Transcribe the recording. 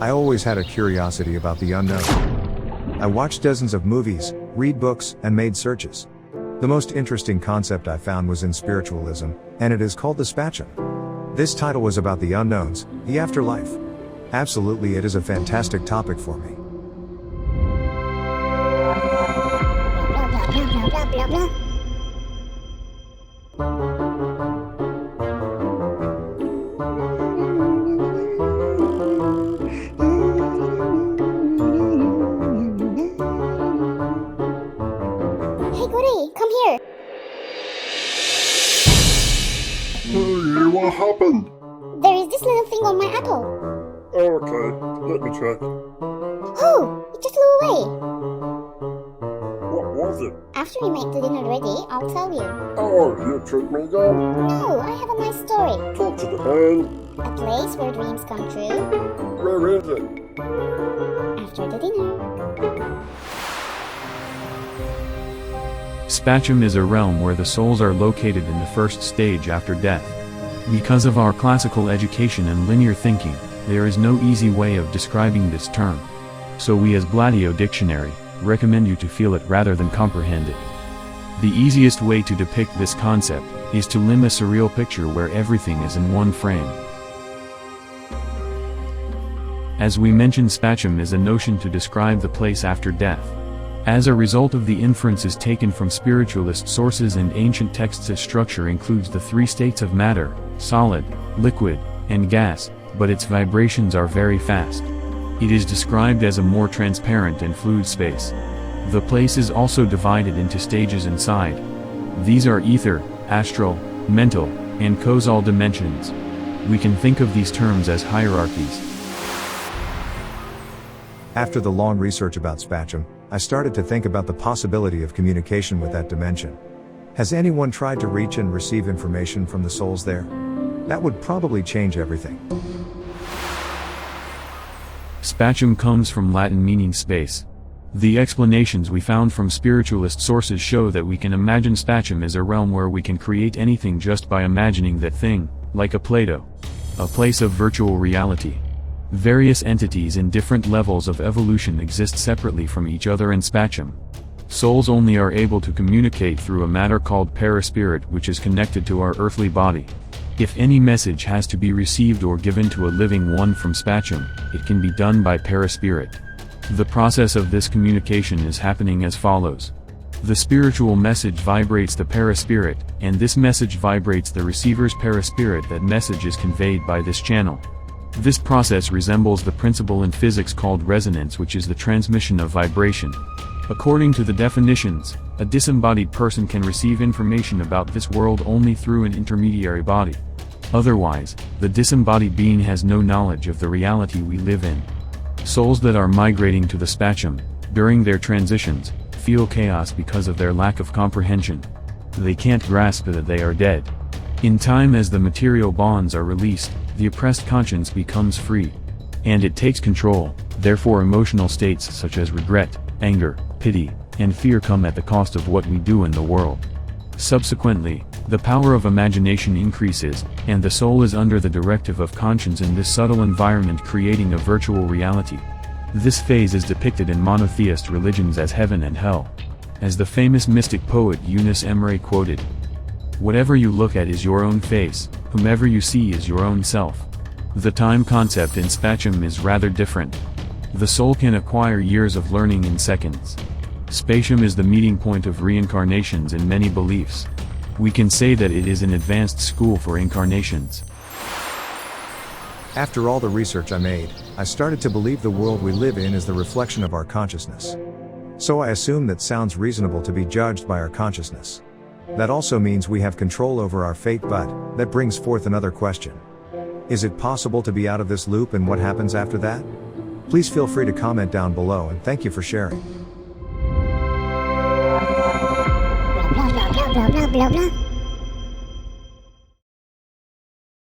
I always had a curiosity about the unknown. I watched dozens of movies, read books, and made searches. The most interesting concept I found was in spiritualism, and it is called the Spatium. This title was about the unknowns, the afterlife. Absolutely, it is a fantastic topic for me. Blah, blah, blah. Hey, Goody, come here. Hey, what happened? There is this little thing on my apple. Oh, okay, let me check. Oh, it just flew away. What was it? After we make the dinner ready, I'll tell you. Oh, you tricked me again? No, I have a nice story. Talk to the hand. A place where dreams come true. Where is it? After the dinner. Spatium is a realm where the souls are located in the first stage after death. Because of our classical education and linear thinking, there is no easy way of describing this term. So we as Blattio Dictionary, recommend you to feel it rather than comprehend it. The easiest way to depict this concept, is to limn a surreal picture where everything is in one frame. As we mentioned, spatium is a notion to describe the place after death. As a result of the inferences taken from spiritualist sources and ancient texts, its structure includes the three states of matter, solid, liquid, and gas, but its vibrations are very fast. It is described as a more transparent and fluid space. The place is also divided into stages inside. These are ether, astral, mental, and causal dimensions. We can think of these terms as hierarchies. After the long research about Spatium, I started to think about the possibility of communication with that dimension. Has anyone tried to reach and receive information from the souls there? That would probably change everything. Spatium comes from Latin meaning space. The explanations we found from spiritualist sources show that we can imagine spatium as a realm where we can create anything just by imagining that thing, like a Play-Doh. A place of virtual reality. Various entities in different levels of evolution exist separately from each other in spatium. Souls only are able to communicate through a matter called perispirit, which is connected to our earthly body. If any message has to be received or given to a living one from spatium, it can be done by perispirit. The process of this communication is happening as follows. The spiritual message vibrates the perispirit, and this message vibrates the receiver's perispirit. That message is conveyed by this channel. This process resembles the principle in physics called resonance, which is the transmission of vibration. According to the definitions, a disembodied person can receive information about this world only through an intermediary body. Otherwise, the disembodied being has no knowledge of the reality we live in. Souls that are migrating to the spatium, during their transitions, feel chaos because of their lack of comprehension. They can't grasp that they are dead. In time, as the material bonds are released, the oppressed conscience becomes free. And it takes control, therefore emotional states such as regret, anger, pity, and fear come at the cost of what we do in the world. Subsequently, the power of imagination increases, and the soul is under the directive of conscience in this subtle environment, creating a virtual reality. This phase is depicted in monotheist religions as heaven and hell. As the famous mystic poet Eunice Emery quoted, "Whatever you look at is your own face, whomever you see is your own self." The time concept in spatium is rather different. The soul can acquire years of learning in seconds. Spatium is the meeting point of reincarnations in many beliefs. We can say that it is an advanced school for incarnations. After all the research I made, I started to believe the world we live in is the reflection of our consciousness. So I assume that sounds reasonable to be judged by our consciousness. That also means we have control over our fate, but that brings forth another question. Is it possible to be out of this loop, and what happens after that? Please feel free to comment down below, and thank you for sharing. Blah, blah, blah, blah, blah, blah, blah.